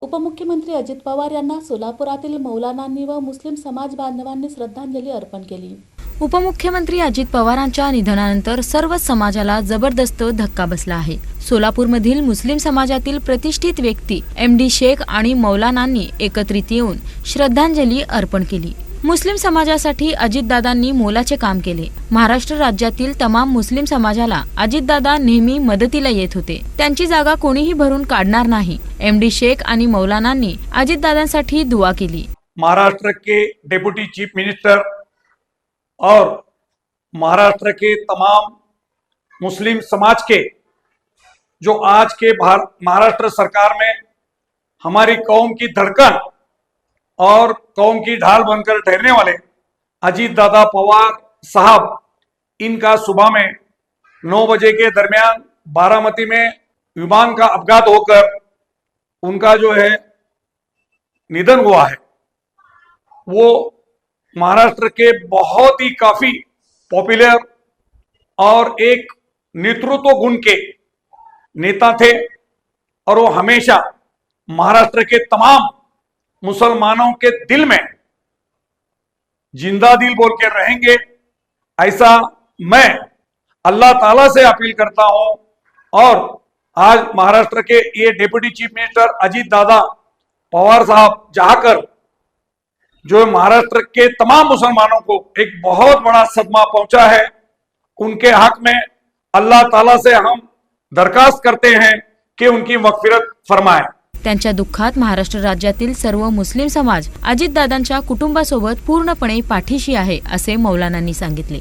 उपमुख्यमंत्री अजित पवार यांना सोलापुरातील मौलानांनी व मुस्लिम समाज बांधवांनी श्रद्धांजली अर्पण केली। उपमुख्यमंत्री अजित पवारांच्या निधनानंतर सर्व समाजाला जबरदस्त धक्का बसला आहे। सोलापूरमधील मुस्लिम समाजातील प्रतिष्ठित व्यक्ती MD शेख आणि मौलानांनी एकत्रित येऊन श्रद्धांजली अर्पण केली। मुस्लिम समाजासाठी अजितदादांनी मोलाचे काम केले। महाराष्ट्र राज्यातील तमाम मुस्लिम समाजाला अजितदादा नेहमी मदतीला येत होते। त्यांची जागा कोणीही भरून काढणार नाही। MD शेख आणि मौलानांनी अजितदादांसाठी दुआ केली। महाराष्ट्र के डिप्टी चीफ मिनिस्टर और महाराष्ट्र के तमाम मुस्लिम समाज के जो आज के महाराष्ट्र सरकार में हमारी कौम की धड़कन और कौम की ढाल बनकर ठहरने वाले अजीत दादा पवार साहब, इनका सुबह में 9 बजे के दरमियान बारामती में विमान का अपघात होकर उनका जो है निधन हुआ है। वो महाराष्ट्र के बहुत ही काफी पॉपुलर और एक नेतृत्व गुण के नेता थे और वो हमेशा महाराष्ट्र के तमाम मुसलमानों के दिल में जिंदा दिल बोल के रहेंगे। ऐसा मैं अल्लाह ताला से अपील करता हूं और आज महाराष्ट्र के ये deputy chief minister Ajit Dada Pawar साहब जाकर जो महाराष्ट्र के तमाम मुसलमानों को एक बहुत बड़ा सदमा पहुंचा है, उनके हक में अल्लाह ताला से हम दरखास्त करते हैं कि उनकी मगफिरत फरमाए। त्यांच्या दुःखात महाराष्ट्र राज्यातील सर्व मुस्लिम समाज अजितदादांच्या कुटुंबासोबत पूर्णपणे पाठीशी आहे, असे मौलानांनी सांगितले।